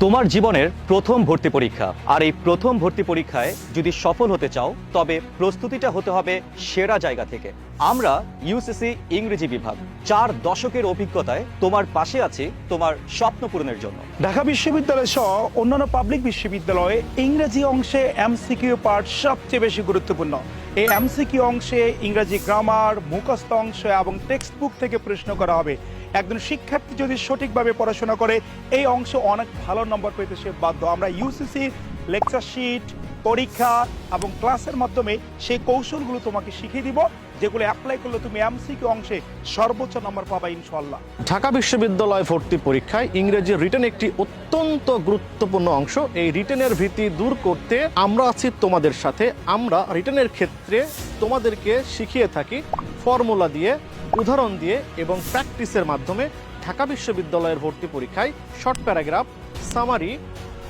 তোমার জীবনের প্রথম ভর্তি পরীক্ষা, আর এই প্রথম ভর্তি পরীক্ষায় যদি সফল হতে চাও তবে প্রস্তুতিটা হতে হবে সেরা জায়গা থেকে। আমরা ইউসিসি ইংরেজি বিভাগ 4 দশকের অভিজ্ঞতায় তোমার পাশে আছি তোমার স্বপ্ন পূরণের জন্য। ঢাকা বিশ্ববিদ্যালয় সহ অন্যান্য পাবলিক বিশ্ববিদ্যালয়ে ইংরেজি অংশে এমসিকিউ পার্ট সবচেয়ে বেশি গুরুত্বপূর্ণ। এই এমসিকিউ অংশে ইংরেজি গ্রামার, মুখস্থ অংশ এবং টেক্সট বুক থেকে প্রশ্ন করা হবে। একজন শিক্ষার্থী যদি সঠিকভাবে পড়াশোনা করে এই অংশে অনেক ভালো নম্বর পেতে সে বাধ্য। আমরা ইউসিসি লেকচার শিট, পরীক্ষা এবং ক্লাসের মাধ্যমে সেই কৌশলগুলো তোমাকে শিখিয়ে দিব, যেগুলো অ্যাপ্লাই করলে তুমি এমসিকিউ অংশে সর্বোচ্চ নম্বর পাবা ইনশাআল্লাহ। ঢাকা বিশ্ববিদ্যালয় ভর্তি পরীক্ষায় ইংরেজি রিটেন একটি অত্যন্ত গুরুত্বপূর্ণ অংশ। এই রিটেনের ভীতি দূর করতে আমরা আছি তোমাদের সাথে। আমরা রিটেনের ক্ষেত্রে তোমাদেরকে শিখিয়ে থাকি ফর্মুলা দিয়ে, উদাহরণ দিয়ে এবং প্র্যাকটিসের মাধ্যমে। ঢাকা বিশ্ববিদ্যালয়ের ভর্তি পরীক্ষায় short paragraph, summary,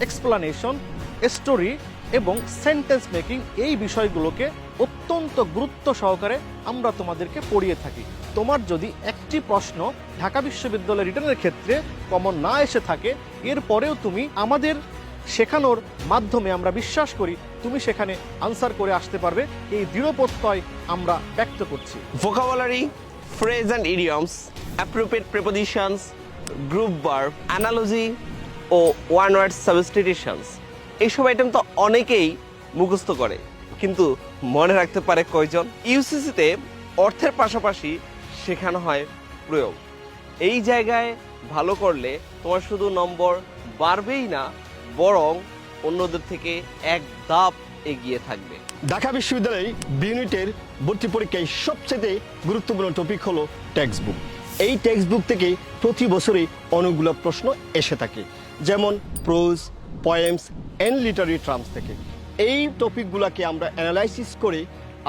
explanation, story এবং সেন্টেন্স মেকিং এই বিষয়গুলোকে অত্যন্ত গুরুত্ব সহকারে আমরা তোমাদেরকে পড়িয়ে থাকি। তোমার যদি একটি প্রশ্ন ঢাকা বিশ্ববিদ্যালয়ের রিটেনের ক্ষেত্রে কমন না এসে থাকে, এরপরেও তুমি আমাদের শেখানোর মাধ্যমে আমরা বিশ্বাস করি তুমি সেখানে আনসার করে আসতে পারবে। এই দৃঢ় প্রত্যয় আমরা ব্যক্ত করছি। vocabulary, phrase and idioms, appropriate prepositions, group verb, analogy O one word substitutions এইসব আইটেম তো অনেকেই মুখস্থ করে, কিন্তু মনে রাখতে পারে কয়জন? ইউসিসিতে অর্থের পাশাপাশি শেখানো হয় প্রয়োগ। এই জায়গায় ভালো করলে তোমার শুধু নম্বর বাড়বেই না, বরং অন্যদের থেকে এক ধাপ এগিয়ে থাকবে। ঢাকা বিশ্ববিদ্যালয়ে ইউনিটের ভর্তি পরীক্ষায় সবচেয়ে গুরুত্বপূর্ণ টপিক হলো টেক্সট বুক। এই টেক্সট বুক থেকে প্রতি বছরে অনেকগুলো প্রশ্ন এসে থাকে, যেমন prose, poems and literary terms থেকে। এই টপিকগুলোকে আমরা অ্যানালাইসিস করে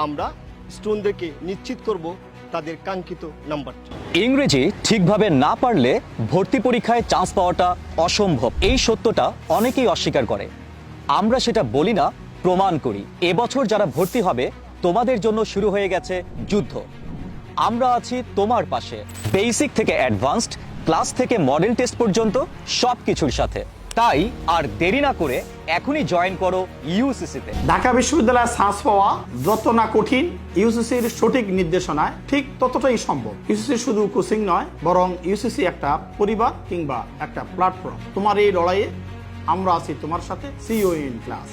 আমরা স্টুডেন্টদেরকে নিশ্চিত করব তাদের কাঙ্ক্ষিত নাম্বারটি। ইংরেজি ঠিকভাবে না পারলে ভর্তি পরীক্ষায় চান্স পাওয়াটা অসম্ভব, এই সত্যটা অনেকেই অস্বীকার করে। আমরা সেটা বলি না, প্রমাণ করি। এবছর যারা ভর্তি হবে তোমাদের জন্য শুরু হয়ে গেছে যুদ্ধ। আমরা আছি তোমার পাশে, বেসিক থেকে অ্যাডভান্সড, ক্লাস থেকে মডেল টেস্ট পর্যন্ত সব কিছুর সাথে। তাই আর দেরি না করে এখনই জয়েন করো ইউসিসিতে। ঢাকা বিশ্ববিদ্যালয়ে চান্স পাওয়া যত না কঠিন, ইউসিসির সঠিক নির্দেশনায় ঠিক ততটাই সম্ভব। ইউসিসি শুধু কোচিং নয়, বরং ইউসিসি একটা পরিবার কিংবা একটা প্ল্যাটফর্ম। তোমার এই লড়াইয়ে আমরা আছি তোমার সাথে। See you in class.